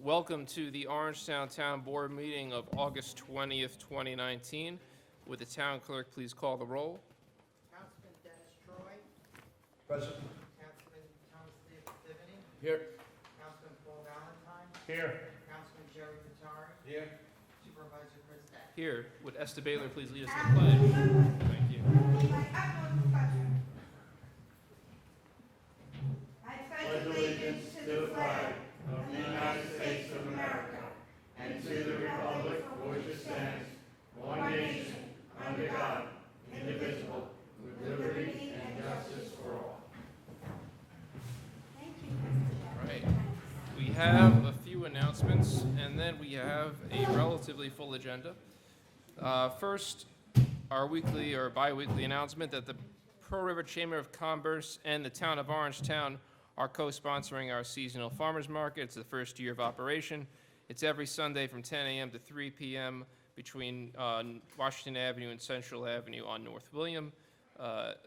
Welcome to the Orangetown Town Board meeting of August 20th, 2019. Would the town clerk please call the roll? Councilman Dennis Troy. Present. Councilman Thomas Stivany. Here. Councilman Paul Valentine. Here. Councilman Jerry Vitari. Here. Supervisor Chris Day. Here. Would Esther Baylor please lead us in the pledge? Thank you. I pledge allegiance to the flag of the United States of America and to the republic for which it stands, one nation, under God, indivisible, with liberty and justice for all. Thank you. All right. We have a few announcements, and then we have a relatively full agenda. First, our weekly or bi-weekly announcement that the Pearl River Chamber of Commerce and the Town of Orangetown are co-sponsoring our seasonal farmers market. It's the first year of operation. It's every Sunday from 10 a.m. to 3 p.m. between Washington Avenue and Central Avenue on North William.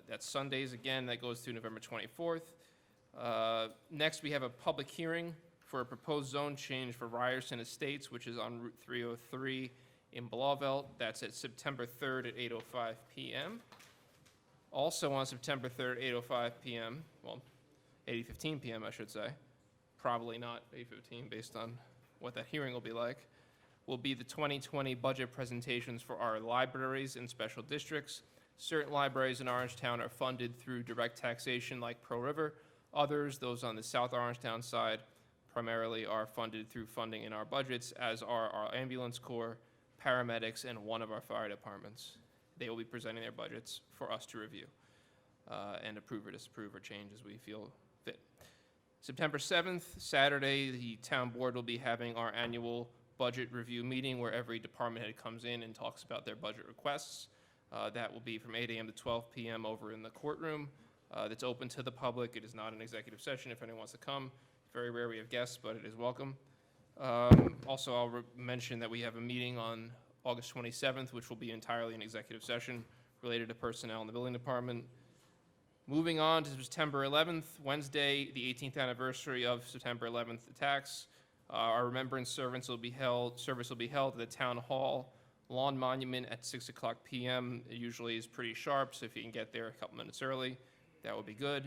That's Sundays again. That goes through November 24th. Next, we have a public hearing for a proposed zone change for Ryerson Estates, which is on Route 303 in Blauvelt. That's at September 3rd at 8:05 p.m. Also on September 3rd, 8:05 p.m., well, 8:15 p.m., I should say, probably not 8:15 based on what that hearing will be like, will be the 2020 budget presentations for our libraries in special districts. Certain libraries in Orangetown are funded through direct taxation like Pearl River. Others, those on the South Orangetown side, primarily are funded through funding in our budgets, as are our ambulance corps, paramedics, and one of our fire departments. They will be presenting their budgets for us to review and approve or disapprove or change as we feel fit. September 7th, Saturday, the town board will be having our annual budget review meeting where every department head comes in and talks about their budget requests. That will be from 8 a.m. to 12 p.m. over in the courtroom. That's open to the public. It is not an executive session if anyone wants to come. Very rare we have guests, but it is welcome. Also, I'll mention that we have a meeting on August 27th, which will be entirely an executive session related to personnel in the building department. Moving on to September 11th, Wednesday, the 18th anniversary of September 11th attacks. Our remembrance service will be held at the Town Hall Lawn Monument at 6 o'clock p.m. It usually is pretty sharp, so if you can get there a couple minutes early, that would be good.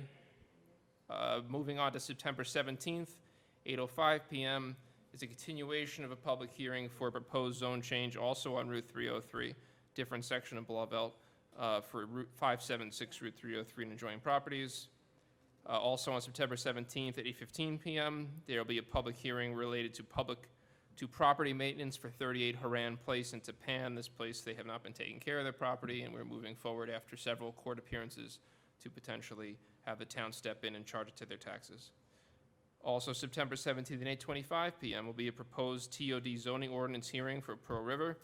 Moving on to September 17th, 8:05 p.m. is a continuation of a public hearing for a proposed zone change also on Route 303, different section of Blauvelt, for Route 576, Route 303 and adjoining properties. Also on September 17th at 8:15 p.m., there will be a public hearing related to property maintenance for 38 Haran Place in Tapan. This place, they have not been taking care of their property, and we're moving forward after several court appearances to potentially have the town step in and charge it to their taxes. Also, September 17th at 8:25 p.m. will be a proposed TOD zoning ordinance hearing for Pearl River.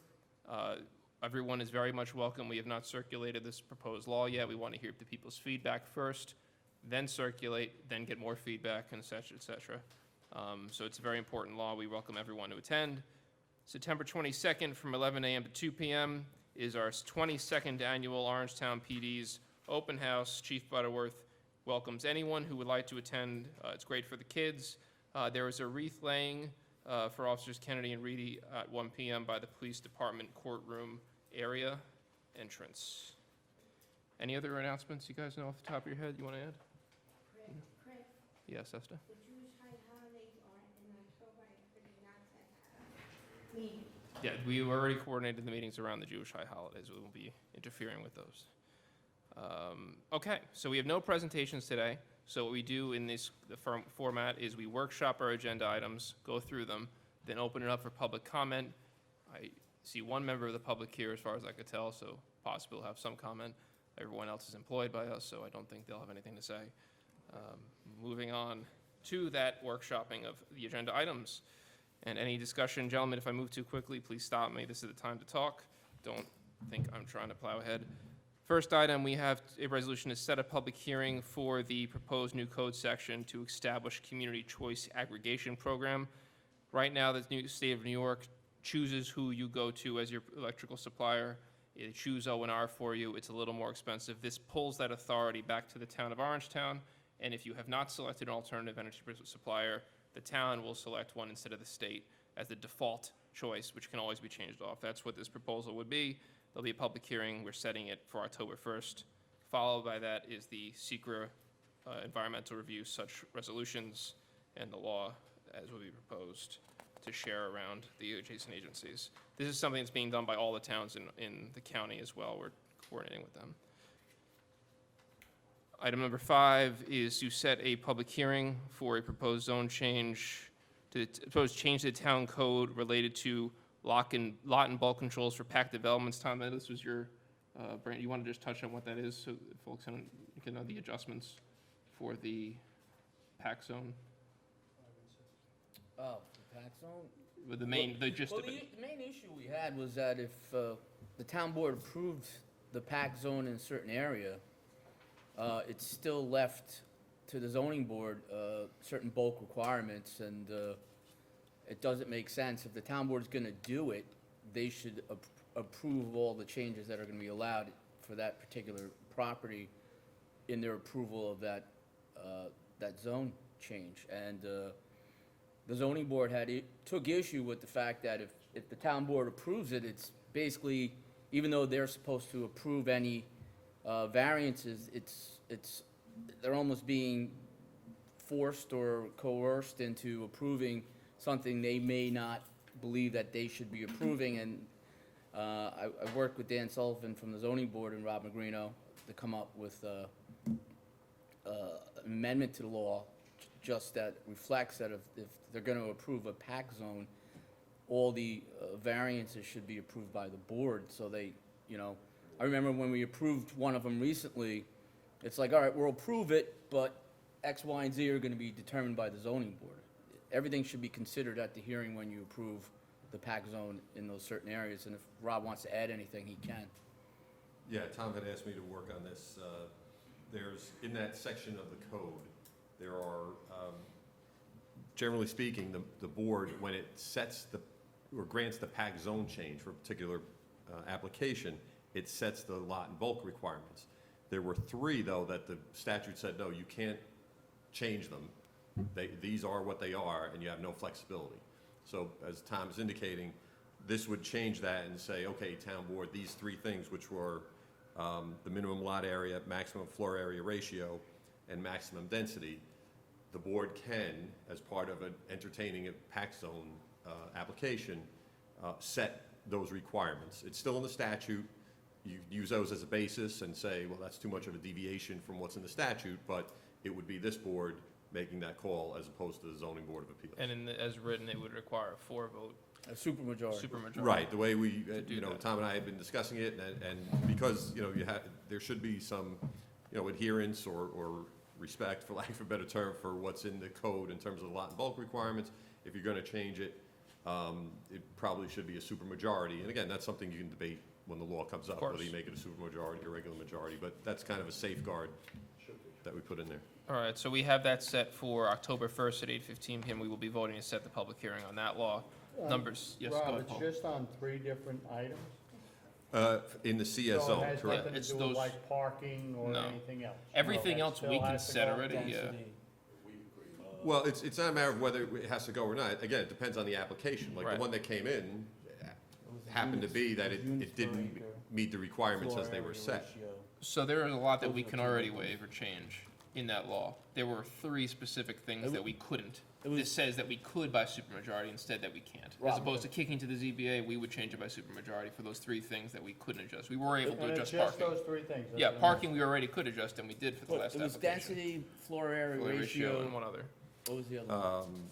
Everyone is very much welcome. We have not circulated this proposed law yet. We want to hear the people's feedback first, then circulate, then get more feedback, and et cetera, et cetera. So it's a very important law. We welcome everyone to attend. September 22nd from 11 a.m. to 2 p.m. is our 22nd annual Orangetown PD's open house. Chief Butterworth welcomes anyone who would like to attend. It's great for the kids. There is a wreath laying for Officers Kennedy and Reedy at 1 p.m. by the police department courtroom area entrance. Any other announcements you guys know off the top of your head you want to add? Chris, Yes, Esther? the Jewish high holidays are in October. I did not set meeting. Yeah, we already coordinated the meetings around the Jewish high holidays. We won't be interfering with those. Okay, so we have no presentations today. So what we do in this format is we workshop our agenda items, go through them, then open it up for public comment. I see one member of the public here as far as I could tell, so possibly we'll have some comment. Everyone else is employed by us, so I don't think they'll have anything to say. Moving on to that workshopping of the agenda items. And any discussion, gentlemen, if I move too quickly, please stop me. This is the time to talk. Don't think I'm trying to plow ahead. First item, we have a resolution to set a public hearing for the proposed new code section to establish community choice aggregation program. Right now, the new state of New York chooses who you go to as your electrical supplier. They choose O&R for you. It's a little more expensive. This pulls that authority back to the town of Orangetown, and if you have not selected an alternative energy supplier, the town will select one instead of the state as the default choice, which can always be changed off. That's what this proposal would be. There'll be a public hearing. We're setting it for October 1st. Followed by that is the secret environmental review, such resolutions, and the law as will be proposed to share around the adjacent agencies. This is something that's being done by all the towns in the county as well. We're coordinating with them. Item number 5 is to set a public hearing for a proposed zone change, proposed change to the town code related to lot and bulk controls for packed developments. Tom, this was your, Brand, you want to just touch on what that is so that folks can know the adjustments for the pack zone? Oh, the pack zone? With the main, the gist Well, of it. the main issue we had was that if the town board approved the pack zone in a certain area, it's still left to the zoning board certain bulk requirements, and it doesn't make sense. If the town board is going to do it, they should approve all the changes that are going to be allowed for that particular property in their approval of that zone change. And the zoning board took issue with the fact that if the town board approves it, it's basically, even though they're supposed to approve any variances, they're almost being forced or coerced into approving something they may not believe that they should be approving. And I worked with Dan Sullivan from the zoning board and Rob Magrino to come up with an amendment to the law just that reflects that if they're going to approve a pack zone, all the variances should be approved by the board. So they, I remember when we approved one of them recently, it's like, all right, we'll approve it, but X, Y, and Z are going to be determined by the zoning board. Everything should be considered at the hearing when you approve the pack zone in those certain areas. And if Rob wants to add anything, he can. Yeah, Tom had asked me to work on this. There's, in that section of the code, there are, generally speaking, the board, when it sets or grants the pack zone change for a particular application, it sets the lot and bulk requirements. There were 3, though, that the statute said, no, you can't change them. These are what they are, and you have no flexibility. So, as Tom is indicating, this would change that and say, okay, town board, these 3 things, which were the minimum lot area, maximum floor area ratio, and maximum density, the board can, as part of entertaining a pack zone application, set those requirements. It's still in the statute. You use those as a basis and say, well, that's too much of a deviation from what's in the statute, but it would be this board making that call as opposed to the zoning board of appeals. And as written, it would require a 4-vote A supermajority. supermajority. Right, the way we, do that. Tom and I have been discussing it, and because, there should be some, adherence or respect, for lack of a better term, for what's in the code in terms of the lot and bulk requirements. If you're gonna change it, it probably should be a supermajority. And again, that's something you can debate when the law comes up, course. whether you make it a supermajority or regular majority, but that's kind of a safeguard that we put in there. All right, so we have that set for October 1st at 8:15 p.m. We will be voting to set the public hearing on that law. Numbers, yes, go Rob, ahead, it's Paul. just on 3 different items? In the CS So zone, it has correct? nothing It's to do with those- like parking or No. anything else? Everything No, that else we still can has to set go? already, yeah. Density. Well, it's not a matter of whether it has to go or not. Again, it depends on the application. Like the Right. one that came in It was happened to units- be that units it per didn't acre, meet the requirements floor as they were area set. ratio. So there is a lot that Those we are can two already different. waive or change in that law. There were 3 specific things It that wa- we couldn't. it was- This says that we could by supermajority, instead that we can't. As Rob, opposed to kicking to the ZBA, we would change it by supermajority for those 3 things that we couldn't adjust. We were able to And it's adjust just parking. those 3 things? that's Yeah, what I'm parking we already could adjust, and we did for the What, last it was application. density, floor area Floor ratio, and one other. what was the other one?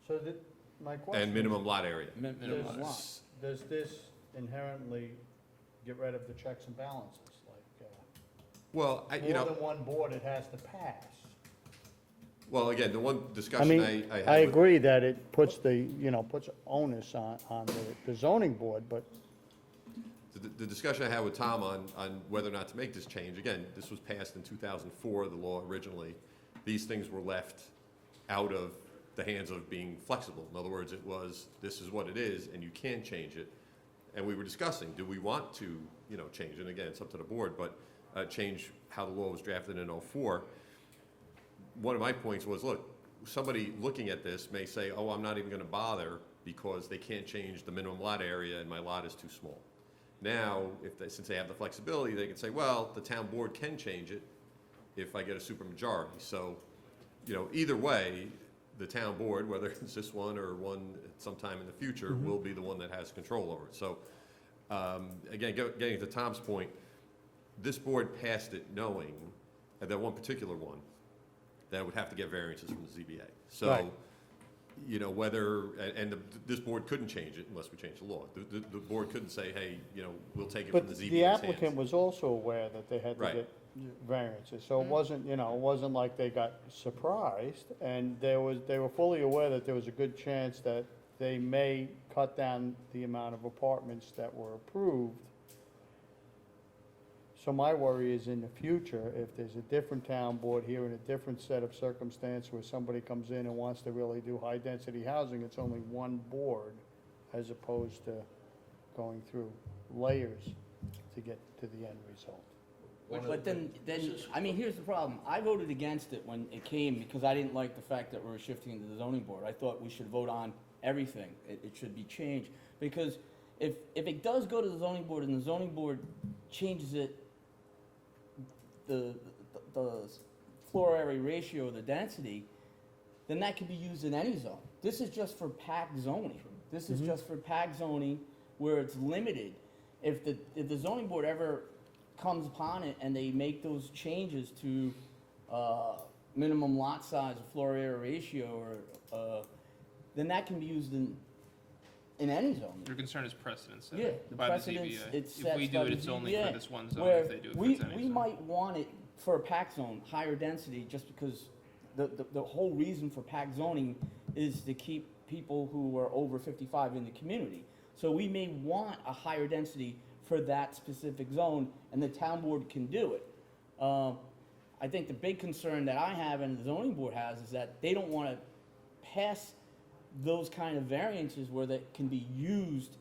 So my question And is, minimum lot area. minimum does- lots. does this inherently get rid of the checks and balances? Like, Well, more than one board it has to pass? well, again, the one I discussion mean, I had I with- agree that it puts puts onus on the zoning board, but The discussion I had with Tom on whether or not to make this change, again, this was passed in 2004, the law originally. These things were left out of the hands of being flexible. In other words, it was, this is what it is, and you can change it. And we were discussing, do we want to, change it? And again, it's up to the board, but change how the law was drafted in '04. One of my points was, look, somebody looking at this may say, oh, I'm not even gonna bother because they can't change the minimum lot area and my lot is too small. Now, since they have the flexibility, they can say, well, the town board can change it if I get a supermajority. So, either way, the town board, whether it's this one or one sometime in the future, will be the one that has control over it. So, again, getting to Tom's point, this board passed it knowing that one particular one, that would have to get variances from the ZBA. So, Right. This board couldn't change it unless we change the law. The board couldn't say, hey, we'll take it But from the ZBA's the hands. applicant was also aware that they had to Right. get variances, so it wasn't like they got surprised, and they were fully aware that there was a good chance that they may cut down the amount of apartments that were approved. So my worry is in the future, if there's a different town board here in a different set of circumstance where somebody comes in and wants to really do high-density housing, it's only one board as opposed to going through layers to get to the end result. But then, I mean, here's the problem. I voted against it when it came because I didn't like the fact that we were shifting to the zoning board. I thought we should vote on everything. It should be changed. Because if it does go to the zoning board and the zoning board changes it, the floor area ratio, the density, then that could be used in any zone. This is just for PAC zoning. This is just for PAC zoning where it's limited. If the zoning board ever comes upon it and they make those changes to minimum lot size or floor area ratio, or then that can be used in any zone. Your concern is precedent Yeah, setting the by the precedence, ZBA. it's If we set do by it, the it's only ZBA, for this one zone. where If they do it, we it's any zone. might want it for a PAC zone, higher density, just because the whole reason for PAC zoning is to keep people who are over 55 in the community. So we may want a higher density for that specific zone, and the town board can do it. I think the big concern that I have and the zoning board has is that they don't want to pass those kind of variances where that can be used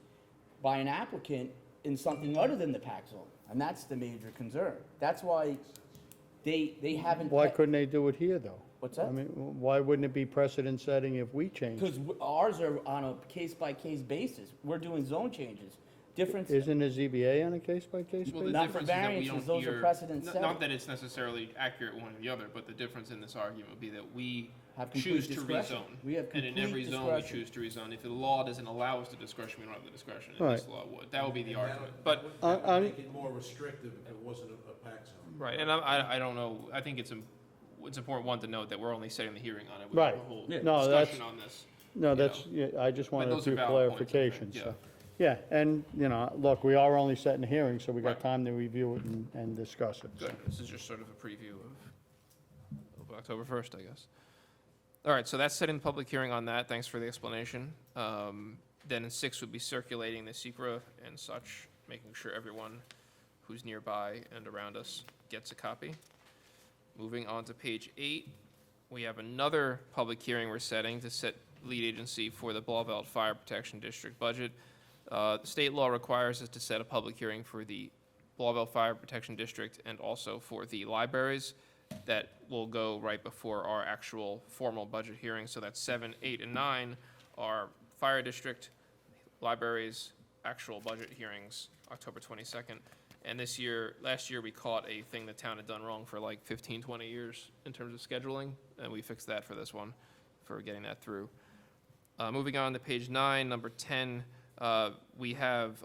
by an applicant in something other than the PAC zone. And that's the major concern. That's why they haven't. Why couldn't they do it here, though? What's that? I mean, why wouldn't it be precedent setting if we changed? Because ours are on a case-by-case basis. We're doing zone changes. Difference. Isn't the ZBA on a case-by-case Well, basis? the Not for difference is that we variances, don't those are hear- precedent Not setting. that it's necessarily accurate one or the other, but the difference in this argument would be that we Have complete choose to discretion. rezone. We have And in complete every zone, we discretion. choose to rezone. If the law doesn't allow us the discretion, we don't have the discretion, and this Right. law would. That would be the argument. But, That I- would make it more restrictive if it wasn't a PAC zone. right, and I don't know, I think it's important, one, to note that we're only setting the hearing on it. We Right. have a whole Yeah. No, that's- discussion on this. No, you that's, yeah, I just But wanted a those are few valid points, I think, clarifications, yeah. so. Yeah, and, look, we are only setting a hearing, so we Right. got time to review it and discuss it. so. Good, this is just sort of a preview of October 1st, I guess. All right, so that's setting the public hearing on that, thanks for the explanation. Then in 6 would be circulating the secra and such, making sure everyone who's nearby and around us gets a copy. Moving on to page 8, we have another public hearing we're setting to set lead agency for the Blauvelt Fire Protection District budget. State law requires us to set a public hearing for the Blauvelt Fire Protection District and also for the libraries. That will go right before our actual formal budget hearing. So that's 7, 8, and 9 are fire district, libraries, actual budget hearings, October 22nd. And last year, we caught a thing the town had done wrong for like 15, 20 years in terms of scheduling, and we fixed that for this one, for getting that through. Moving on to page 9, number 10, we have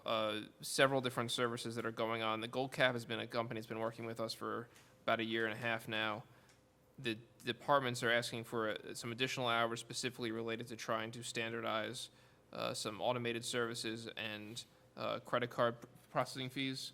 several different services that are going on. The Gold Cap has been a company that's been working with us for about a year and a half now. The departments are asking for some additional hours specifically related to trying to standardize some automated services and credit card processing fees.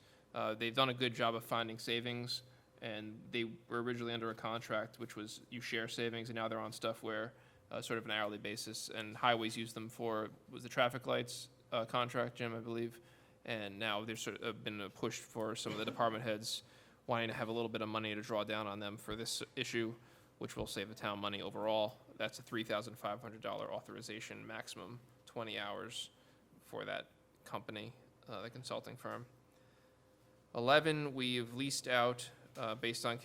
They've done a good job of finding savings, and they were originally under a contract, which was you share savings, and now they're on stuff where sort of an hourly basis, and highways use them for, was the traffic lights contract, Jim, I believe, and now there's sort of been a push for some of the department heads wanting to have a little bit of money to draw down on them for this issue, which will save the town money overall. That's a $3,500 authorization maximum, 20 hours for that company, the consulting firm. 11, we've leased out, based on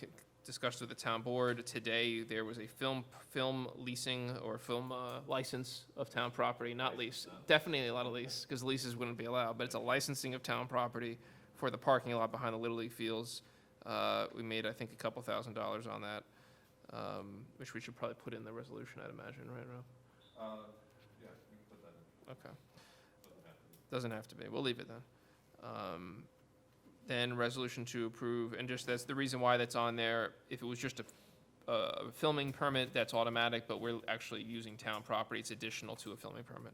discussed with the town board. Today, there was a film leasing or film license of town property, not lease. Definitely a lot of lease, because leases wouldn't be allowed, but it's a licensing of town property for the parking lot behind the Little League fields. We made, I think, a couple $1,000s on that, which we should probably put in the resolution, I'd imagine, right, Rob? Yeah, we can put that in. Okay. Doesn't have to be. Doesn't have to be. We'll leave it then. Then resolution to approve, and just that's the reason why that's on there. If it was just a filming permit, that's automatic, but we're actually using town property. It's additional to a filming permit.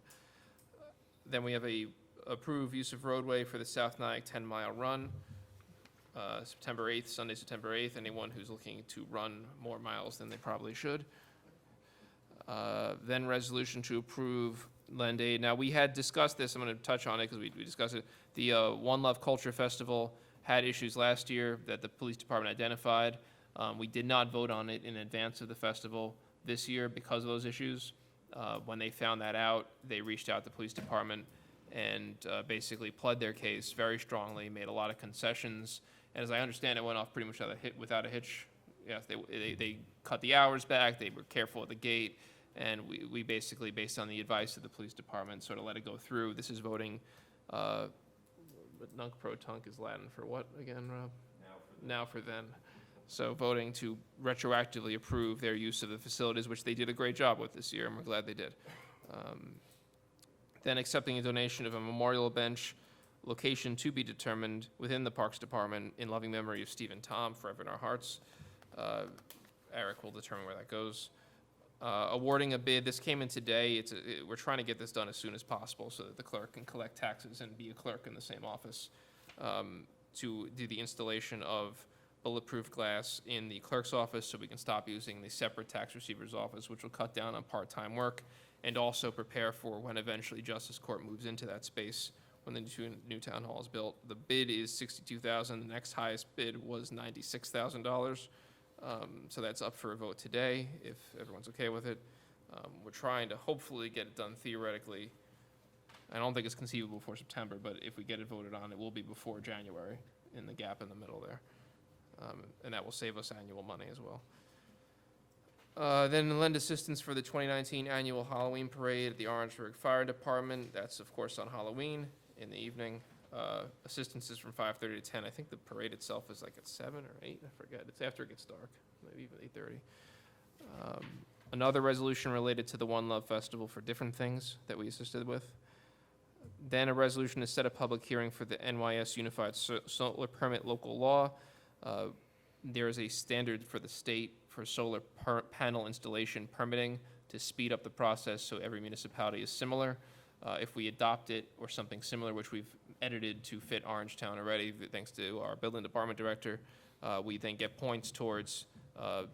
Then we have a approved use of roadway for the South Nyack 10-mile run, September 8th, Sunday, September 8th. Anyone who's looking to run more miles than they probably should. Then resolution to approve lend aid. Now, we had discussed this, I'm gonna touch on it because we discussed it. The One Love Culture Festival had issues last year that the police department identified. We did not vote on it in advance of the festival this year because of those issues. When they found that out, they reached out to the police department and basically pled their case very strongly, made a lot of concessions, and as I understand, it went off pretty much without a hitch. Yes, they cut the hours back, they were careful at the gate, and we basically, based on the advice of the police department, sort of let it go through. This is voting, but nunc pro tunc is Latin for what again, Rob? Now for then. So voting to retroactively approve their use of the facilities, which they did a great job with this year, and we're glad they did. Then accepting a donation of a memorial bench, location to be determined within the Parks Department in loving memory of Steve and Tom, forever in our hearts. Eric will determine where that goes. Awarding a bid, this came in today. We're trying to get this done as soon as possible so that the clerk can collect taxes and be a clerk in the same office, to do the installation of bulletproof glass in the clerk's office so we can stop using the separate tax receiver's office, which will cut down on part-time work and also prepare for when eventually Justice Court moves into that space when the new town hall is built. The bid is $62,000. The next highest bid was $96,000. So that's up for a vote today, if everyone's okay with it. We're trying to hopefully get it done theoretically. I don't think it's conceivable before September, but if we get it voted on, it will be before January, in the gap in the middle there. And that will save us annual money as well. Then lend assistance for the 2019 annual Halloween parade at the Orangeburg Fire Department. That's, of course, on Halloween in the evening. Assistance is from 5:30 to 10. I think the parade itself is like at 7 or 8. I forget. It's after it gets dark, maybe even 8:30. Another resolution related to the One Love Festival for different things that we assisted with. Then a resolution to set a public hearing for the NYS Unified Solar Permit local law. There is a standard for the state for solar panel installation permitting to speed up the process so every municipality is similar. If we adopt it or something similar, which we've edited to fit Orangetown already, thanks to our building department director, we then get points towards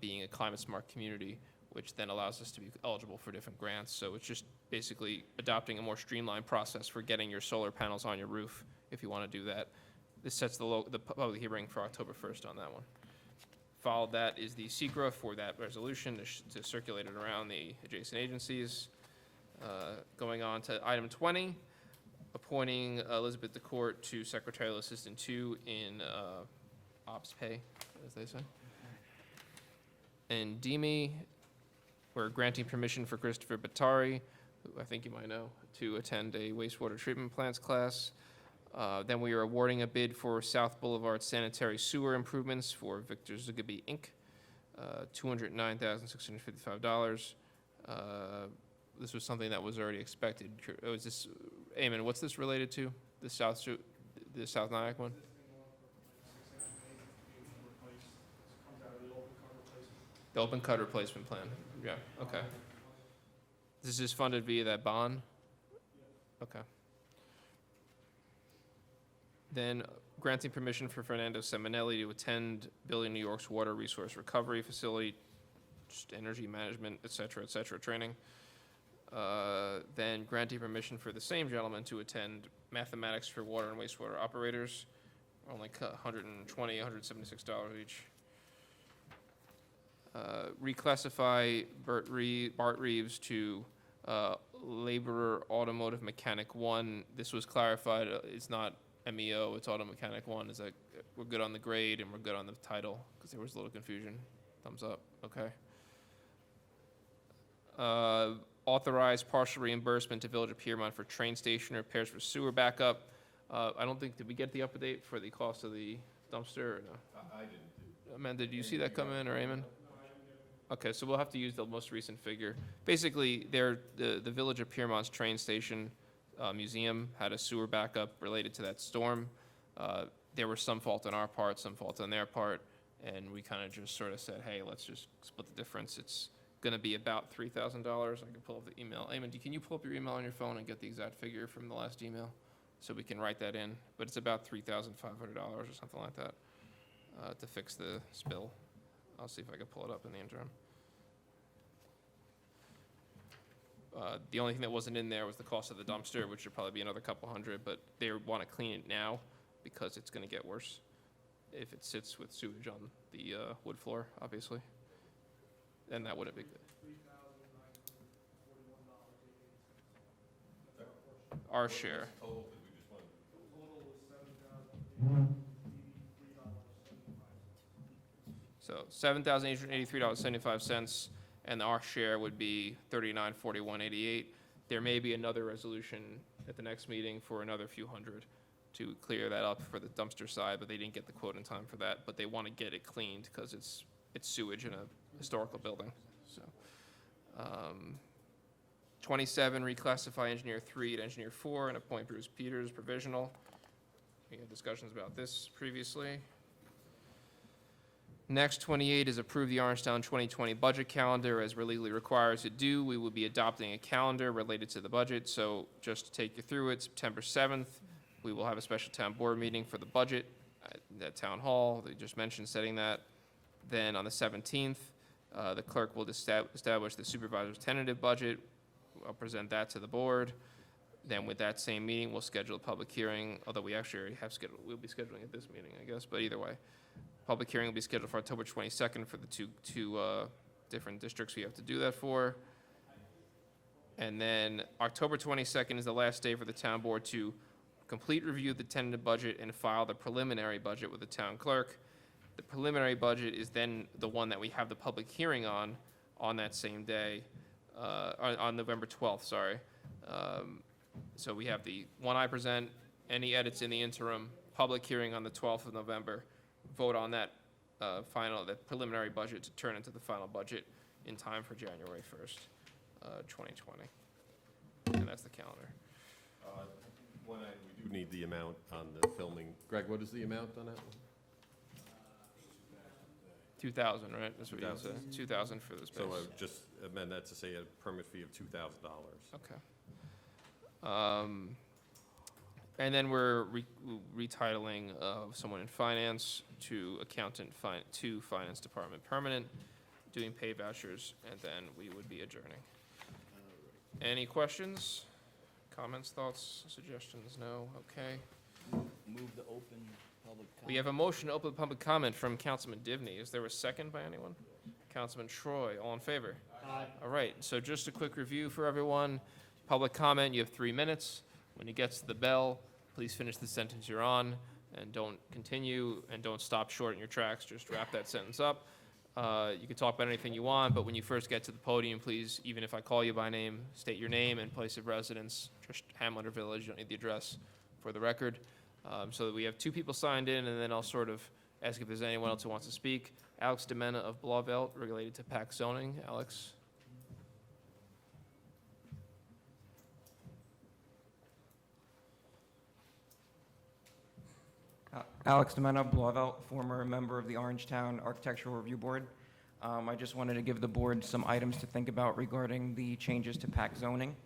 being a climate smart community, which then allows us to be eligible for different grants. So it's just basically adopting a more streamlined process for getting your solar panels on your roof if you want to do that. This sets the public hearing for October 1st on that one. Followed that is the SECRA for that resolution to circulate it around the adjacent agencies. Going on to item 20, appointing Elizabeth DeCourt to Secretarial Assistant 2 in Ops Pay, as they say. And DME, we're granting permission for Christopher Batari, who I think you might know, to attend a wastewater treatment plants class. Then we are awarding a bid for South Boulevard sanitary sewer improvements for Victor Zugaby, Inc., $209,655. This was something that was already expected. Was this, Eamon, what's this related to? The South Nyack one? The open cut replacement plan. Yeah, okay. This is funded via that bond? Okay. Then granting permission for Fernando Seminelli to attend Building New York's Water Resource Recovery Facility, just energy management, et cetera, training. Then granting permission for the same gentleman to attend Mathematics for Water and Wastewater Operators, only $120, $176 each. Reclassify Bart Reeves to laborer automotive mechanic 1. This was clarified. It's not MEO, it's auto mechanic 1, is that we're good on the grade and we're good on the title? Because there was a little confusion. Thumbs up, okay. Authorize partial reimbursement to Village of Piermont for train station repairs for sewer backup. I don't think, did we get the update for the cost of the dumpster or no? I didn't do. Amanda, did you see that come in, or Eamon? Okay, so we'll have to use the most recent figure. Basically, the Village of Piermont's train station museum had a sewer backup related to that storm. There was some fault on our part, some fault on their part, and we kind of just sort of said, hey, let's just split the difference. It's gonna be about $3,000. I can pull up the email. Eamon, can you pull up your email on your phone and get the exact figure from the last email? So we can write that in, but it's about $3,500 or something like that to fix the spill. I'll see if I can pull it up in the interim. The only thing that wasn't in there was the cost of the dumpster, which would probably be another couple hundred, but they want to clean it now because it's going to get worse if it sits with sewage on the wood floor, obviously. And that wouldn't be good. Our share. Total, because we just went. So $7,883.75, and our share would be $39.41.88. There may be another resolution at the next meeting for another few hundred to clear that up for the dumpster side, but they didn't get the quote in time for that. But they want to get it cleaned because it's sewage in a historical building. So, 27, reclassify engineer 3 to engineer 4 and appoint Bruce Peters provisional. We had discussions about this previously. Next, 28 is approve the Orangetown 2020 budget calendar as we're legally required to do. We will be adopting a calendar related to the budget. So just to take you through it, September 7th, we will have a special town board meeting for the budget at Town Hall. They just mentioned setting that. Then on the 17th, the clerk will establish the supervisor's tentative budget. I'll present that to the board. Then with that same meeting, we'll schedule a public hearing, although we actually already have scheduled, we'll be scheduling at this meeting, I guess, but either way. Public hearing will be scheduled for October 22nd for the two different districts we have to do that for. And then October 22nd is the last day for the town board to complete review of the tentative budget and file the preliminary budget with the town clerk. The preliminary budget is then the one that we have the public hearing on that same day, on November 12th, sorry. So we have the one I present, any edits in the interim, public hearing on the 12th of November, vote on that that preliminary budget to turn into the final budget in time for January 1st, 2020. And that's the calendar. One item, we do need the amount on the filming. Greg, what is the amount on that one? 2,000, right? That's what you 2,000. said. 2,000 for the space. So just amend that to say a permit fee of $2,000. Okay. And then we're retitling someone in finance to accountant to finance department permanent, doing pay vouchers, and then we would be adjourning. Any questions, comments, thoughts, suggestions? No? Okay. Move the open public comment. We have a motion to open public comment from Councilman Divney. Is there a second by anyone? Councilman Troy, all in favor? Aye. All right, so just a quick review for everyone. Public comment, you have 3 minutes. When it gets to the bell, please finish the sentence you're on, and don't continue, and don't stop short in your tracks. Just wrap that sentence up. You can talk about anything you want, but when you first get to the podium, please, even if I call you by name, state your name and place of residence, just Hamlet or Village, you don't need the address for the record. So that we have 2 people signed in, and then I'll sort of ask if there's anyone else who wants to speak. Alex Demena of Blauvelt, related to PAC zoning. Alex? Alex Demena, Blauvelt, former member of the Orangetown Architectural Review Board. I just wanted to give the board some items to think about regarding the changes to PAC zoning.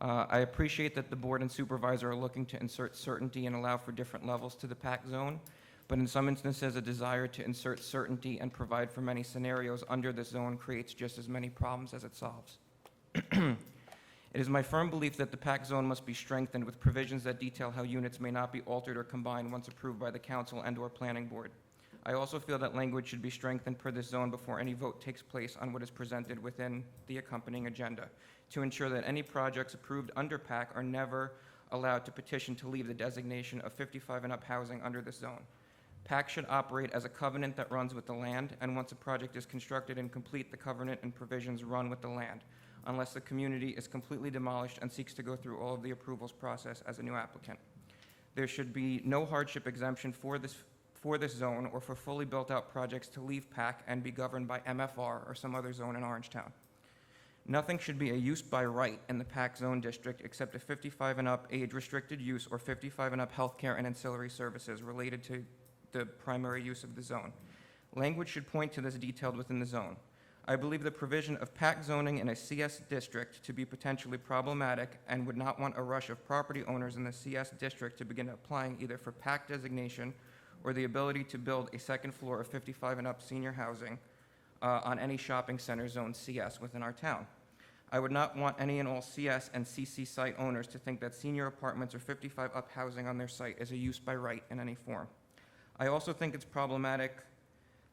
I appreciate that the board and supervisor are looking to insert certainty and allow for different levels to the PAC zone, but in some instances, a desire to insert certainty and provide for many scenarios under this zone creates just as many problems as it solves. It is my firm belief that the PAC zone must be strengthened with provisions that detail how units may not be altered or combined once approved by the council and/or planning board. I also feel that language should be strengthened per this zone before any vote takes place on what is presented within the accompanying agenda, to ensure that any projects approved under PAC are never allowed to petition to leave the designation of 55 and up housing under this zone. PAC should operate as a covenant that runs with the land, and once a project is constructed and complete, the covenant and provisions run with the land, unless the community is completely demolished and seeks to go through all of the approvals process as a new applicant. There should be no hardship exemption for this zone or for fully built-out projects to leave PAC and be governed by MFR or some other zone in Orangetown. Nothing should be a use by right in the PAC zone district except a 55 and up age-restricted use or 55 and up healthcare and ancillary services related to the primary use of the zone. Language should point to this detailed within the zone. I believe the provision of PAC zoning in a CS district to be potentially problematic and would not want a rush of property owners in the CS district to begin applying either for PAC designation or the ability to build a second floor of 55 and up senior housing on any shopping center zone CS within our town. I would not want any and all CS and CC site owners to think that senior apartments or 55 up housing on their site is a use by right in any form. I also think it's problematic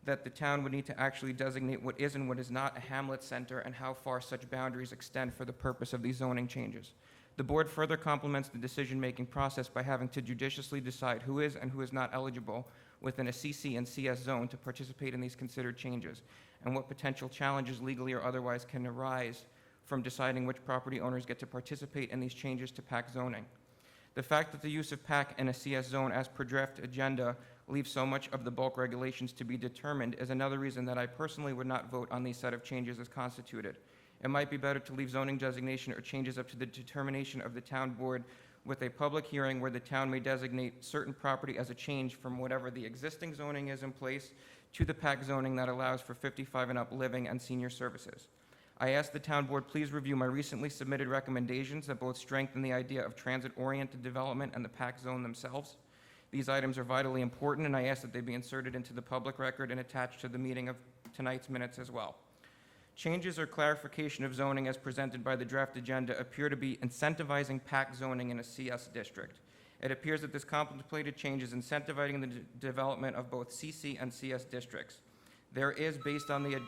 that the town would need to actually designate what is and what is not a hamlet center and how far such boundaries extend for the purpose of these zoning changes. The board further complements the decision-making process by having to judiciously decide who is and who is not eligible within a CC and CS zone to participate in these considered changes, and what potential challenges legally or otherwise can arise from deciding which property owners get to participate in these changes to PAC zoning. The fact that the use of PAC in a CS zone as per draft agenda leaves so much of the bulk regulations to be determined is another reason that I personally would not vote on these set of changes as constituted. It might be better to leave zoning designation or changes up to the determination of the town board with a public hearing where the town may designate certain property as a change from whatever the existing zoning is in place to the PAC zoning that allows for 55 and up living and senior services. I ask the town board please review my recently submitted recommendations that both strengthen the idea of transit-oriented development and the PAC zone themselves. These items are vitally important, and I ask that they be inserted into the public record and attached to the meeting of tonight's minutes as well. Changes or clarification of zoning as presented by the draft agenda appear to be incentivizing PAC zoning in a CS district. It appears that this contemplated change is incentivizing the development of both CC and CS districts. There is, based on the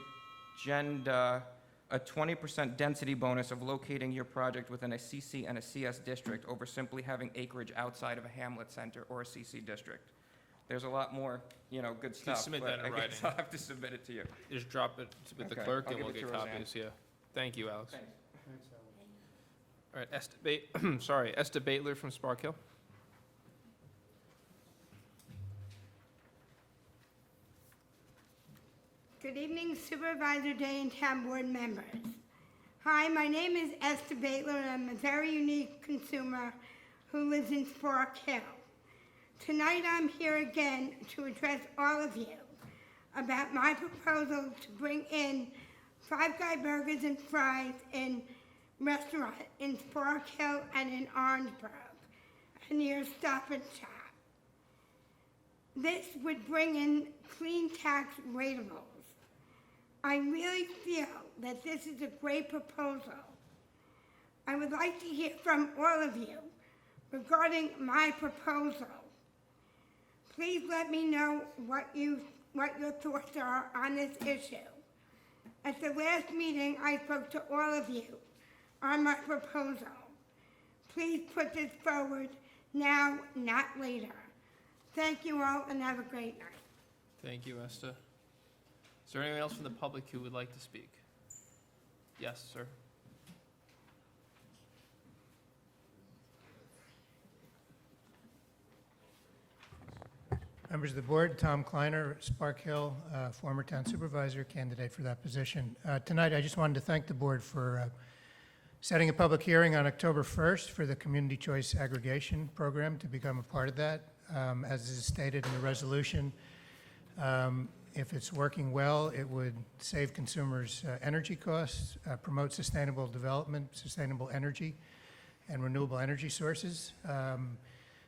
agenda, a 20% density bonus of locating your project within a CC and a CS district over simply having acreage outside of a hamlet center or a CC district. There's a lot more, good stuff. submit but that in I guess writing. I'll have to submit it to you. Just drop it with the Okay, clerk I'll and give we'll it get to Roseanne. copies, yeah. Thank you, Alex. Thanks. All right, Esther Baitler from Spark Hill. Good evening, Supervisor Day and Town Board members. Hi, my name is Esther Baitler, and I'm a very unique consumer who lives in Spark Hill. Tonight, I'm here again to address all of you about my proposal to bring in Five Guy Burgers and Fries in restaurant in Spark Hill and in Orangeburg, near Stop and Shop. This would bring in clean tax rateables. I really feel that this is a great proposal. I would like to hear from all of you regarding my proposal. Please let me know what your thoughts are on this issue. At the last meeting, I spoke to all of you on my proposal. Please put this forward now, not later. Thank you all and have a great night. Thank you, Esther. Is there anyone else from the public who would like to speak? Yes, sir. Members of the board, Tom Kleiner, Spark Hill, former town supervisor, candidate for that position. Tonight, I just wanted to thank the board for setting a public hearing on October 1st for the Community Choice Aggregation Program to become a part of that. As is stated in the resolution, if it's working well, it would save consumers energy costs, promote sustainable development, sustainable energy, and renewable energy sources.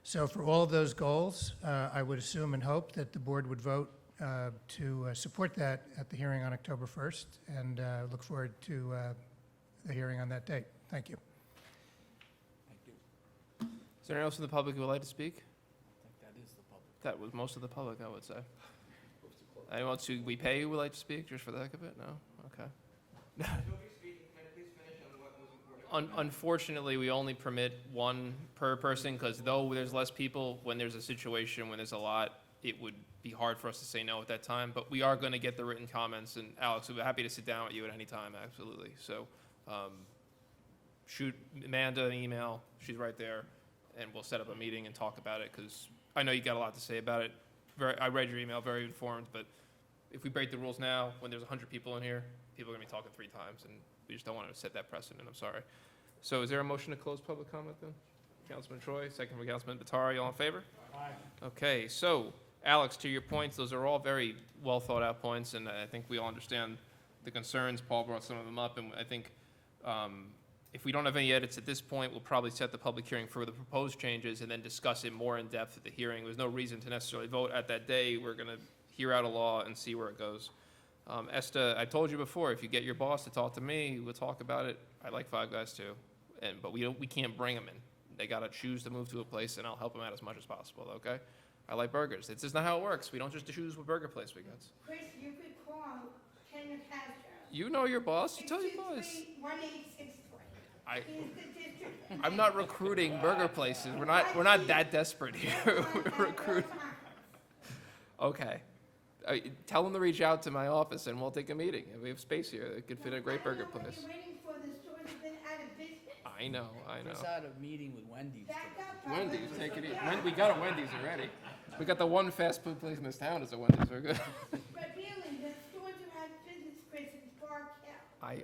So for all of those goals, I would assume and hope that the board would vote to support that at the hearing on October 1st, and look forward to the hearing on that date. Thank you. Is there anyone else from the public who would like to speak? I think that is the public. That was most of the public, I would say. Anyone else who we pay who would like to speak, just for the heck of it? No? Okay. Unfortunately, we only permit one per person, because though there's less people, when there's a situation, when there's a lot, it would be hard for us to say no at that time, but we are gonna get the written comments, and Alex, we'd be happy to sit down with you at any time, absolutely. So, shoot Amanda an email, she's right there, and we'll set up a meeting and talk about it, because I know you got a lot to say about it. I read your email, very informed, but if we break the rules now, when there's 100 people in here, people are gonna be talking 3 times, and we just don't want to set that precedent, I'm sorry. So is there a motion to close public comment then? Councilman Troy, second from Councilman Batari, all in favor? Aye. Okay, so, Alex, to your points, those are all very well thought out points, and I think we all understand the concerns. Paul brought some of them up, and I think if we don't have any edits at this point, we'll probably set the public hearing for the proposed changes and then discuss it more in depth at the hearing. There's no reason to necessarily vote at that day. We're gonna hear out a law and see where it goes. Esther, I told you before, if you get your boss to talk to me, we'll talk about it. I like Five Guys too, but we can't bring them in. They gotta choose to move to a place, and I'll help them out as much as possible, okay? I like burgers. It's just not how it works. We don't just choose what burger place we get. Chris, you could call Ken Castro. You know your boss, you tell your boss. 1863. I, He's the district. I'm not recruiting burger places. We're not that desperate here. We're recruiting. Okay. Tell them to reach out to my office and we'll take a meeting. We have space here. It could fit a great burger place. You're waiting for the stores have been out of business. I know. Just had a meeting with Wendy's. Back up. Wendy's, take it easy. We got a Wendy's already. We got the one fast food place in this town is a Wendy's. We're good. But really, the stores are out of business, Chris, in Park Hill.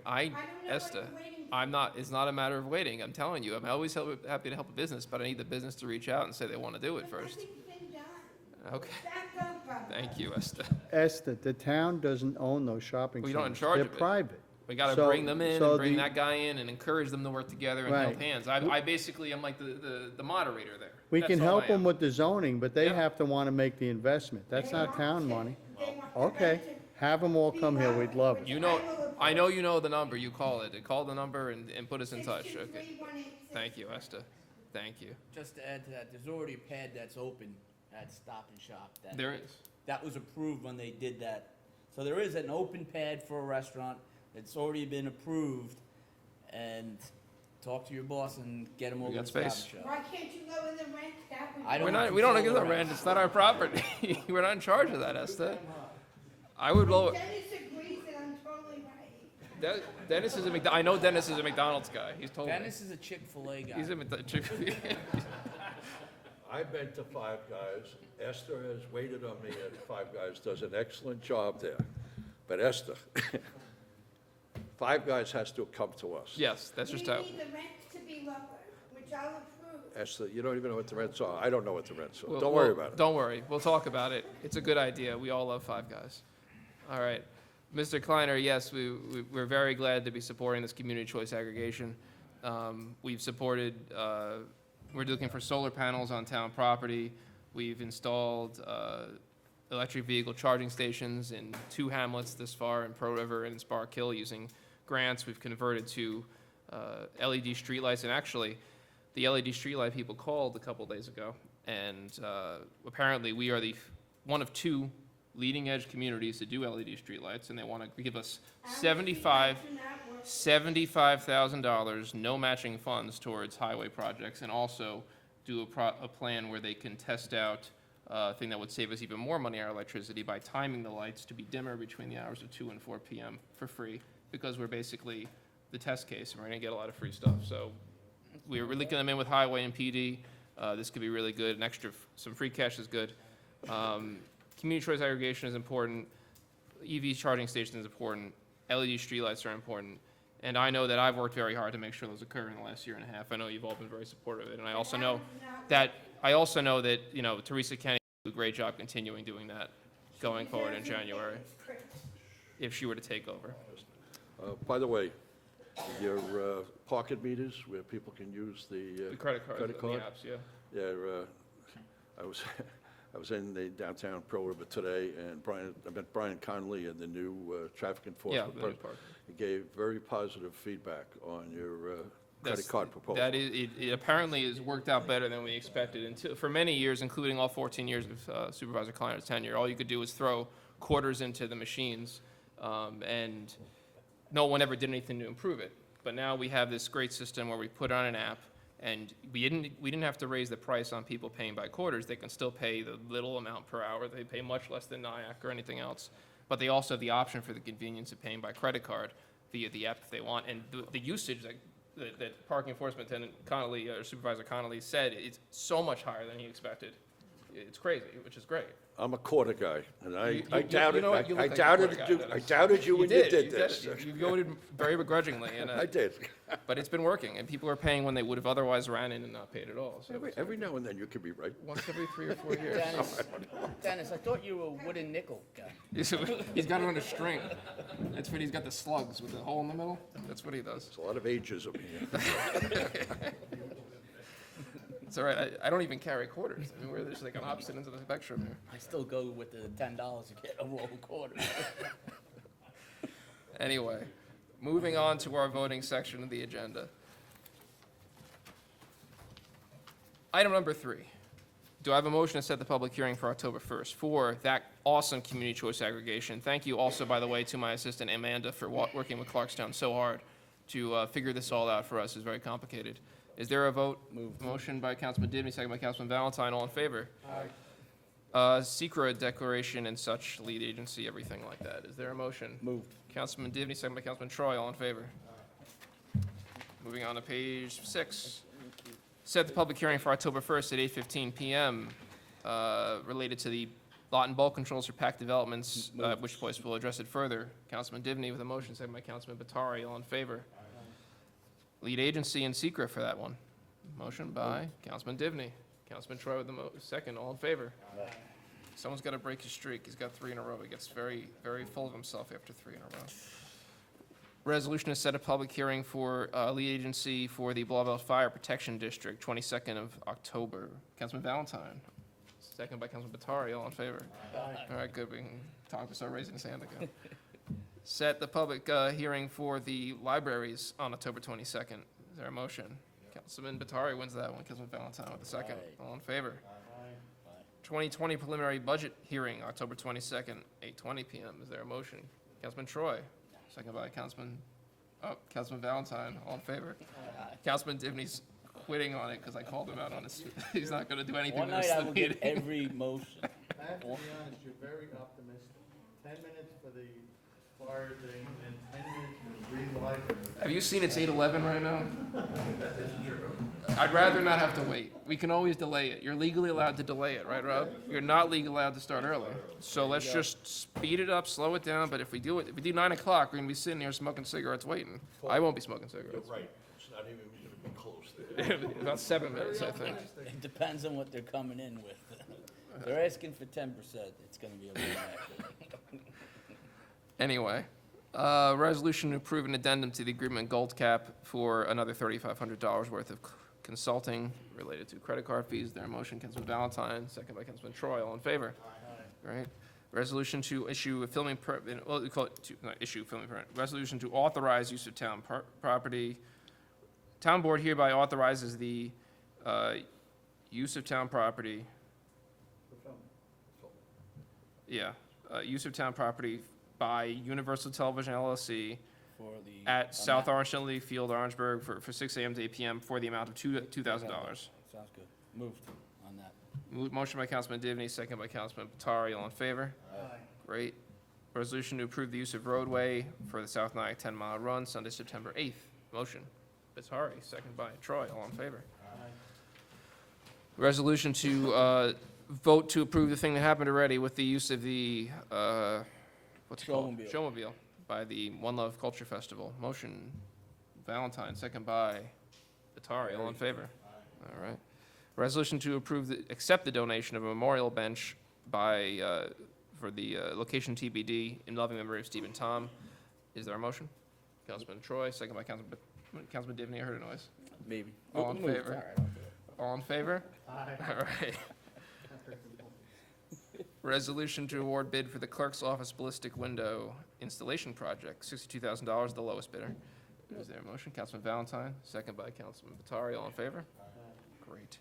I don't know Esther, what you're waiting for. I'm not, it's not a matter of waiting. I'm telling you, I'm always happy to help a business, but I need the business to reach out and say they want to do it But first. nothing's been done. Okay. Back up, brother. Thank you, Esther. Esther, the town doesn't own those shopping Well, centers. you're not in charge They're of it. private. We got to So- bring them in so and bring the- that guy in and encourage them to work together and Right. help hands. I basically am like the moderator there. We That's can all help I them am. with the zoning, but they Yeah. have to want to make the investment. That's They not want town to- money. they want to Okay, rent it. have them all come here, we'd love it. You know, I know you know the number. You call it. Call the number and put us in touch. Okay. 623-1863. Thank you, Esther. Thank you. Just to add to that, there's already a pad that's open at Stop and Shop. There is. That was approved when they did that. So there is an open pad for a restaurant. It's already been approved. And talk to your boss and get them We over got to Stop and space. Shop. Why can't you lower the rent? That would. I don't We don't control give the the rent. It's not our property. We're not in charge of that, Esther. I would lower. Dennis agrees that I'm totally right. Dennis is a I know Dennis is a McDonald's guy. He's told me. Dennis is a Chick-fil-A guy. He's a Chick-fil-A. I've been to Five Guys. Esther has waited on me at Five Guys, does an excellent job there. But Esther, Five Guys has to come to us. Yes, that's just We how. need the rent to be lowered, which I'll approve. Esther, you don't even know what the rents are. I don't know what the rents are. We'll- Don't worry we'll- about it. Don't worry. We'll talk about it. It's a good idea. We all love Five Guys. All right. Mr. Kleiner, yes, we're very glad to be supporting this community choice aggregation. We've supported, we're looking for solar panels on town property. We've installed electric vehicle charging stations in 2 hamlets this far, in Pro River and in Spark Hill, using grants. We've converted to LED streetlights, and actually, the LED streetlight people called a couple days ago, and apparently we are the one of 2 leading-edge communities to do LED streetlights, and they want to give us $75,000, no matching funds towards highway projects, and also do a plan where they can test out a thing that would save us even more money on our electricity by timing the lights to be dimmer between the hours of 2 and 4 p.m. for free, because we're basically the test case, and we're going to get a lot of free stuff. So we're really linking them in with highway and PD. This could be really good. An extra, some free cash is good. Community choice aggregation is important. EV charging stations is important. LED streetlights are important. And I know that I've worked very hard to make sure those occur in the last year and a half. I know you've all been very supportive of it. And I also know that, you know, Teresa Kenny did a great job continuing doing that going forward in January, if she were to take over. By the way, your pocket meters where people can use the The credit cards and credit the card? apps, yeah. Yeah, I was in the downtown Pro River today, and I met Brian Conley and the new traffic Yeah, enforcement the new person. park. He gave very positive feedback on your That's- credit card proposal. That is, it apparently has worked out better than we expected. Until, for many years, including all 14 years of Supervisor Kleiner's tenure, all you could do was throw quarters into the machines, and no one ever did anything to improve it. But now we have this great system where we put on an app, and we didn't have to raise the price on people paying by quarters. They can still pay the little amount per hour. They pay much less than NIAC or anything else. But they also have the option for the convenience of paying by credit card via the app if they want. And the usage that parking enforcement attendant Connolly, or Supervisor Connolly said, it's so much higher than he expected. It's crazy, which is great. I'm a quarter guy, and I You doubted, know what? You look I like a doubted quarter you, guy, I Dennis. doubted you when you did this. You voted very begrudgingly, and, I did. but it's been working, and people are paying when they would have otherwise ran in and not paid at all. So Every now and then you could be right. once every 3 or 4 years. Dennis, I thought you were a wooden nickel guy. He's got it on a string. That's what he's got, the slugs with the hole in the middle. That's what he does. It's a lot of ageism here. It's all right. I don't even carry quarters. I mean, we're just like on opposite ends of the spectrum here. I still go with the $10 to get a roll of quarters. Anyway, moving on to our voting section of the agenda. Item number 3. Do I have a motion to set the public hearing for October 1st for that awesome community choice aggregation? Thank you also, by the way, to my assistant Amanda for working with Clarkstown so hard to figure this all out for us. It's very complicated. Is there a vote? Moved. Motion by Councilman Dibny, second by Councilman Valentine. All in favor? Aye. Secret declaration and such, lead agency, everything like that. Is there a motion? Moved. Councilman Dibny, second by Councilman Troy. All in favor? Moving on to page 6. Set the public hearing for October 1st at 8:15 PM related to the lot and bulk controls for PAC developments, which place we'll address it further. Councilman Dibny with a motion, second by Councilman Batari. All in favor? Lead agency and secret for that one. Motion by Councilman Dibny. Councilman Troy with the second. All in favor? Someone's got to break his streak. He's got 3 in a row. He gets very, very full of himself after 3 in a row. Resolution to set a public hearing for lead agency for the Blauvelt Fire Protection District, 22nd of October. Councilman Valentine, second by Councilman Batari. All in favor? All right, good. We can talk to start raising his hand again. Set the public hearing for the libraries on October 22nd. Is there a motion? Councilman Batari wins that one. Councilman Valentine with the second. Aye. All in favor? 2020 preliminary budget hearing, October 22nd, 8:20 PM. Is there a motion? Councilman Troy, second by Councilman Valentine. All in favor? Councilman Dibny's quitting on it because I called him out on his, he's not going to do anything. One to night this I will get meeting. every motion. I have to be honest, you're very optimistic. 10 minutes for the fire thing and 10 minutes for the green library. Have you seen it's 8:11 right now? I'd rather not have to wait. We can always delay it. You're legally allowed to delay it, right, Rob? You're not legally allowed to start early. So let's just speed it up, slow it down, but if we do 9 o'clock, we're gonna be sitting here smoking cigarettes waiting. I won't be smoking cigarettes. Right, it's not even gonna be close there. About 7 minutes, I think. It depends on what they're coming in with. If they're asking for 10%, it's gonna be a little bit. Anyway, resolution to approve an addendum to the agreement Gold Cap for another $3,500 worth of consulting related to credit card fees. Their motion, Councilman Valentine, second by Councilman Troy. All in favor? Right. Resolution to issue a filming permit, well, we call it not issue filming permit. Resolution to authorize use of town property. Town board hereby authorizes the use of town property. Yeah, use of town property by Universal Television LLC For the. at South Orangetown League Field, Orangeburg, for 6 a.m. to 8 p.m. for the amount of $2,000. Sounds good. Moved on that. Motion by Councilman Dibny, second by Councilman Batari. All in favor? Great. Resolution to approve the use of roadway for the South Nyack 10-mile run, Sunday, September 8th. Motion. Batari, second by Troy. All in favor? Resolution to vote to approve the thing that happened already with the use of the, what's it called? Showmobile. Showmobile by the One Love Culture Festival. Motion, Valentine, second by Batari. All in favor? All right. Resolution to accept the donation of a memorial bench by, for the location TBD in loving memory of Stephen Tom. Is there a motion? Councilman Troy, second by Councilman Dibny. I heard a noise. Maybe. All in Moved. favor? All right, I'll do it. All in favor? Aye. All right. Resolution to award bid for the clerk's office ballistic window installation project, $62,000, the lowest bidder. Is there a motion? Councilman Valentine, second by Councilman Batari. All in favor? Great.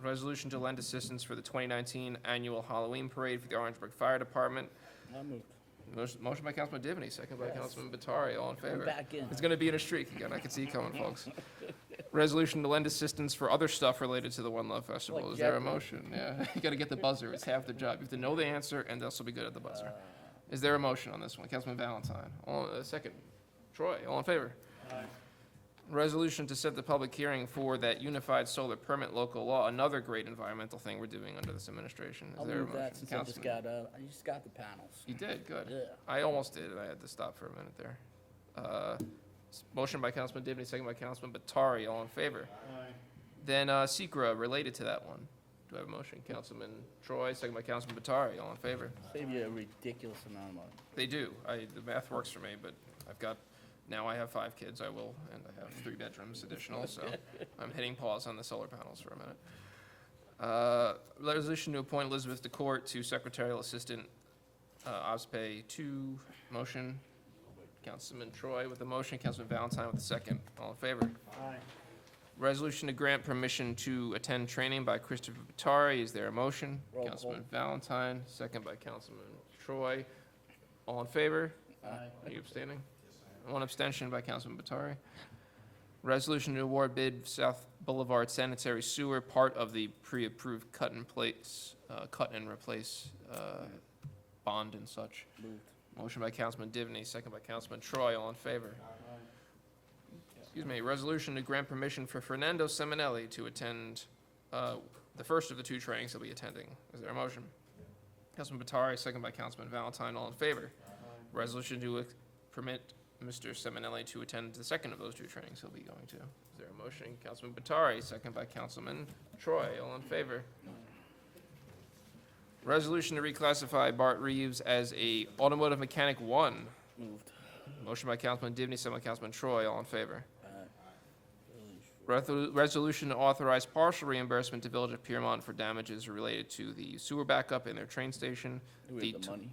Resolution to lend assistance for the 2019 annual Halloween parade for the Orangeburg Fire Department. I moved. Motion by Councilman Divney, second by Councilman Batari. All in We're favor? back in. It's going to be in a streak again. I can see you coming, folks. Resolution to lend assistance for other stuff related to the One Love Festival. Like Is there a Jeopardy. motion? Yeah, you got to get the buzzer. It's half the job. You have to know the answer and also be good at the buzzer. Is there a motion on this one? Councilman Valentine. Second. Troy, all in favor? Resolution to set the public hearing for that unified solar permit local law, another great environmental thing we're doing under this administration. Is I'll there a move motion? that since I Councilman- I just got the panels. You did, good. Yeah. I almost did, and I had to stop for a minute there. Motion by Councilman Divney, second by Councilman Batari, all in favor? Then Secra, related to that one. Do I have a motion? Councilman Troy, second by Councilman Batari, all in favor? Save you a ridiculous amount of money. They do. The math works for me, but now I have 5 kids, I will, and I have 3 bedrooms additional, so I'm hitting pause on the solar panels for a minute. Resolution to appoint Elizabeth DeCourt to Secretarial Assistant, OSPay 2, motion. Councilman Troy with the motion, Councilman Valentine with the second. All in favor? Aye. Resolution to grant permission to attend training by Christopher Batari. Is there a motion? Roll Councilman Valentine, second by Councilman Troy. All in favor? Are you abstaining? One abstention by Councilman Batari. Resolution to award bid South Boulevard sanitary sewer, part of the pre-approved cut and replace bond and such. Moved. Motion by Councilman Divney, second by Councilman Troy. All in favor? Excuse me. Resolution to grant permission for Fernando Seminelli to attend the first of the 2 trainings he'll be attending. Is there a motion? Councilman Batari, second by Councilman Valentine. All in favor? Resolution to permit Mr. Seminelli to attend the second of those 2 trainings he'll be going to. Is there a motion? Councilman Batari, second by Councilman Troy. All in favor? Resolution to reclassify Bart Reeves as a automotive mechanic 1. Moved. Motion by Councilman Divney, second by Councilman Troy. All in favor? Aye. Resolution to authorize partial reimbursement to Village of Piermont for damages related to the sewer backup in their train station. Do we have the money?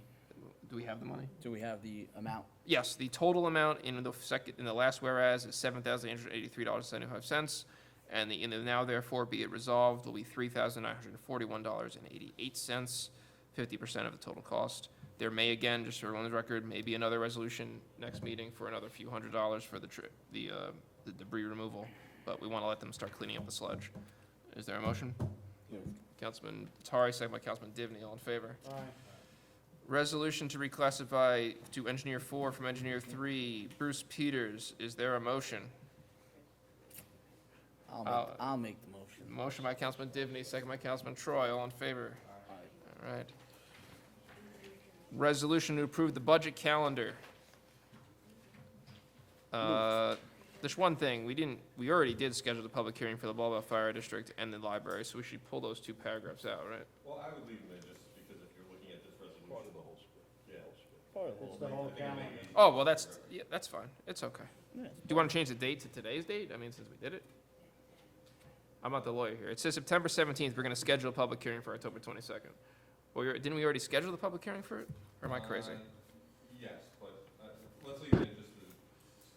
Do we have the money? Do we have the amount? Yes, the total amount in the last whereas is $7,883.75, and in the now therefore be it resolved will be $3,941.88, 50% of the total cost. There may again, just for everyone's record, may be another resolution next meeting for another few $100s for the debris removal, but we want to let them start cleaning up the sludge. Is there a motion? Moved. Councilman Batari, second by Councilman Divney, all in favor? Aye. Resolution to reclassify to Engineer 4 from Engineer 3, Bruce Peters. Is there a motion? I'll make the motion. Motion by Councilman Divney, second by Councilman Troy. All in favor? Aye. All right. Resolution to approve the budget calendar. There's one thing, we already did schedule the public hearing for the Belleville Fire District and the library, so we should pull those 2 paragraphs out, right? Well, I would leave them in just because if you're looking at this resolution. Part of the whole split. Yeah. It's the whole calendar. Oh, well, that's fine. It's okay. Yeah. Do you want to change the date to today's date? I mean, since we did it? I'm not the lawyer here. It says September 17th, we're going to schedule a public hearing for October 22nd. Well, didn't we already schedule the public hearing for it? Or am I crazy? Yes, but let's leave it in just to,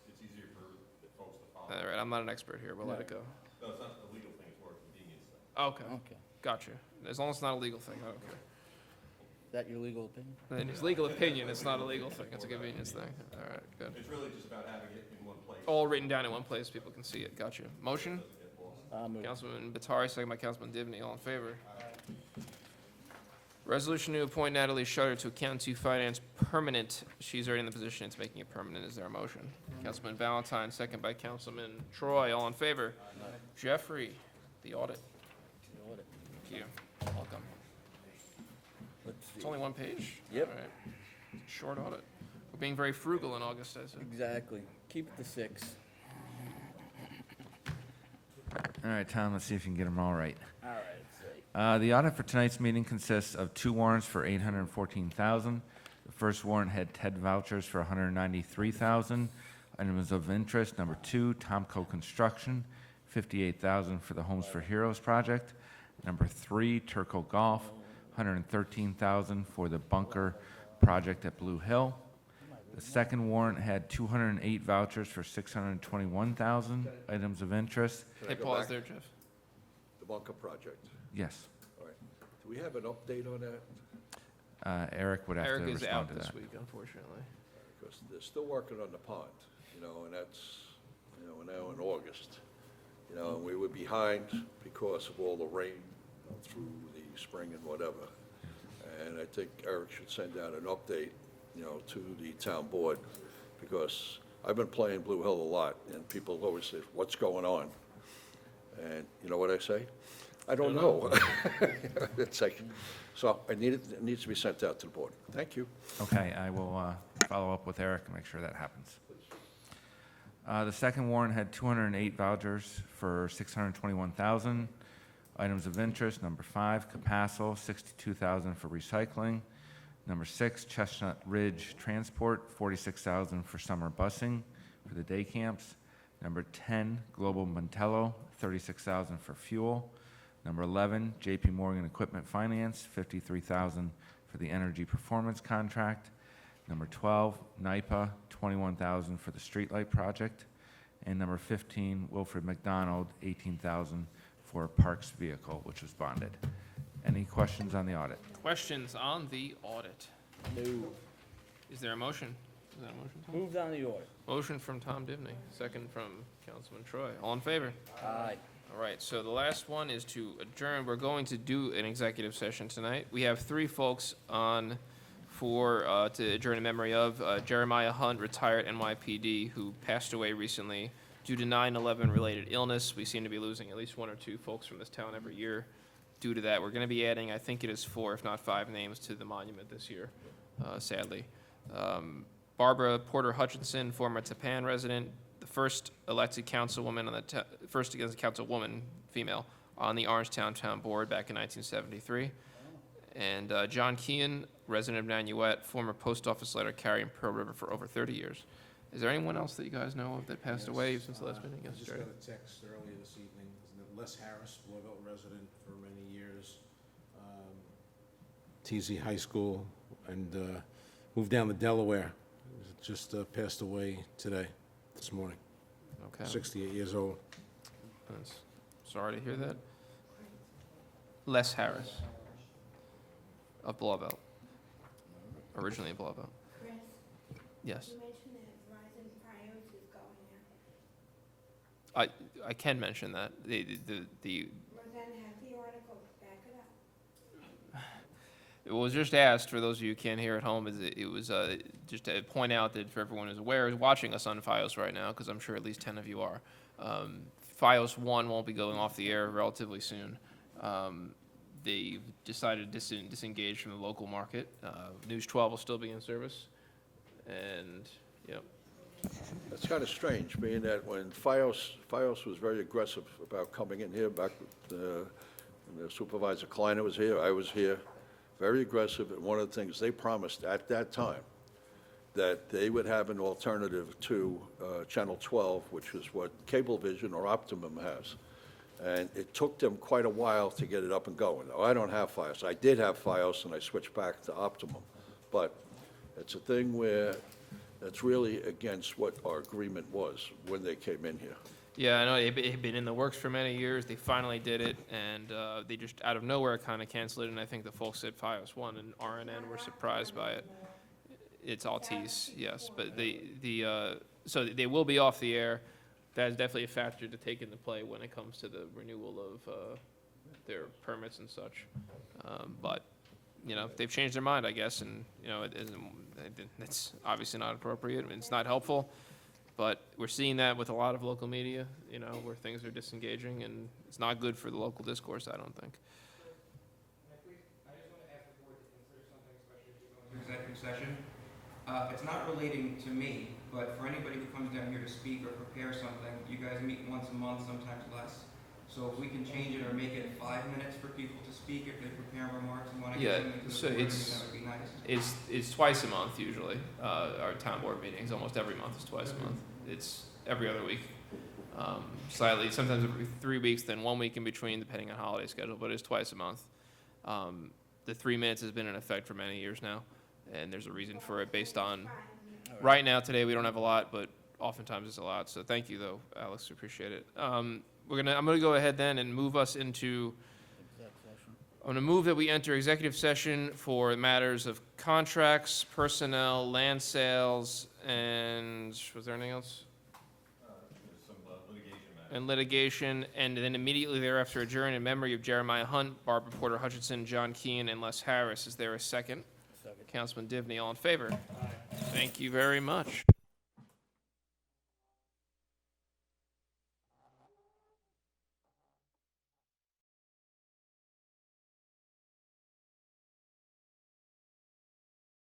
it's easier for folks to follow. All right, I'm not an expert here. We'll let it go. No, it's not a legal thing, it's more a convenience thing. Okay, Okay. gotcha. As long as it's not a legal thing, I don't care. Is that your legal opinion? In his legal opinion, it's not a legal thing. It's a convenience thing. All right, good. It's really just about having it in one place. All written down in one place, people can see it. Gotcha. Motion? Doesn't get lost. I'll move. Councilman Batari, second by Councilman Divney. All in favor? Resolution to appoint Natalie Shutter to Account 2 Finance permanent. She's already in the position. It's making it permanent. Is there a motion? Councilman Valentine, second by Councilman Troy. All in favor? Jeffrey, the audit. The audit. Thank you. Welcome. Let's see. It's only 1 page? Yep. All right. Short audit. We're being very frugal in August, I said. Exactly. Keep it to 6. All right, Tom, let's see if you can get them all right. All right, let's see. The audit for tonight's meeting consists of 2 warrants for $814,000. The first warrant had TED vouchers for $193,000. Items of interest, number 2, Tomco Construction, $58,000 for the Homes for Heroes project. Number 3, Turco Golf, $113,000 for the bunker project at Blue Hill. The second warrant had 208 vouchers for $621,000. Items of interest, Can I Hey, go pause back? there, Jeff. The bunker project. yes. All right. Do we have an update on that? Eric would have to Eric is respond out to this that. week, unfortunately. Because they're still working on the pond, and that's, we're now in August. And we were behind because of all the rain through the spring and whatever. And I think Eric should send out an update, to the town board, because I've been playing Blue Hill a lot, and people always say, what's going on? And you know what I say? I don't know. It's like, so it needs to be sent out to the board. Thank you. Okay, I will follow up with Eric and make sure that happens. The second warrant had 208 vouchers for $621,000. Items of interest, number 5, Capassel, $62,000 for recycling. Number 6, Chestnut Ridge Transport, $46,000 for summer busing for the day camps. Number 10, Global Montello, $36,000 for fuel. Number 11, JP Morgan Equipment Finance, $53,000 for the energy performance contract. Number 12, NIPA, $21,000 for the streetlight project. And number 15, Wilfred McDonald, $18,000 for a parks vehicle, which was bonded. Any questions on the audit? Questions on the audit? No. Is there a motion? Is that a motion, Tom? Move down the order. Motion from Tom Divney, second from Councilman Troy. All in favor? Aye. All right, so the last one is to adjourn. We're going to do an executive session tonight. We have 3 folks on to adjourn in memory of Jeremiah Hunt, retired NYPD, who passed away recently due to 9/11 related illness. We seem to be losing at least 1 or 2 folks from this town every year due to that. We're going to be adding, I think it is 4, if not 5 names to the monument this year, sadly. Barbara Porter Hutchinson, former Tappan resident, the first elected councilwoman first councilwoman, female, on the Orangetown Town Board back in 1973. And John Kean, resident of Nanuet, former post office letter carrier in Pearl River for over 30 years. Is there anyone else that you guys know of that passed away since the last meeting? I Yes, just Jerry? got a text earlier this evening. Les Harris, Blauvelt resident for many years, TZ High School, and moved down to Delaware. Just passed away this morning, Okay. 68 years old. That's- Sorry to hear that. Les Harris of Blauvelt. Originally in Blauvelt. Chris, Yes. you mentioned that Verizon Fios is going out. I can mention that. The Roseanne, have the article, back it up. It was just asked, for those of you who can't hear at home, it was just to point out that for everyone who's aware, is watching us on Fios right now, because I'm sure at least 10 of you are. Fios 1 won't be going off the air relatively soon. They decided to disengage from the local market. News 12 will still be in service, and, yep. That's kind of strange, being that when Fios was very aggressive about coming in here back when the Supervisor Kleiner was here, I was here, very aggressive, and one of the things they promised at that time, that they would have an alternative to Channel 12, which is what Cablevision or Optimum has. And it took them quite a while to get it up and going. Now, I don't have Fios. I did have Fios, and I switched back to Optimum. But it's a thing where it's really against what our agreement was when they came in here. Yeah, I know, it had been in the works for many years. They finally did it, and they just, out of nowhere, kind of canceled it, and I think the folks at Fios 1 and RNN were surprised by it. It's Altice, yes, but so they will be off the air. That is definitely a factor to take into play when it comes to the renewal of their permits and such. But, they've changed their mind, I guess, and, it's obviously not appropriate, and it's not helpful. But we're seeing that with a lot of local media, where things are disengaging, and it's not good for the local discourse, I don't think. I just want to ask the board to consider something, especially if you're going to executive session. It's not relating to me, but for anybody who comes down here to speak or prepare something, you guys meet once a month, sometimes less. So if we can change it or make it 5 minutes for people to speak if they prepare remarks and want to Yeah, get them into so the board, it's- that would be nice. It's twice a month usually, our town board meetings, almost every month is twice a month. It's every other week. Slightly, sometimes every 3 weeks, then 1 week in between, depending on holiday schedule, but it's twice a month. The 3 minutes has been in effect for many years now, and there's a reason for it based on, right now, today, we don't have a lot, but oftentimes it's a lot, so thank you though, Alex, appreciate it. I'm gonna go ahead then and move us into I'm going to move that we enter executive session for matters of contracts, personnel, land sales, and was there anything else? There's some litigation matters. And litigation, and then immediately thereafter adjourn in memory of Jeremiah Hunt, Barbara Porter Hutchinson, John Keane, and Les Harris. Is there a second? Second. Councilman Divney, all in favor? Thank you very much.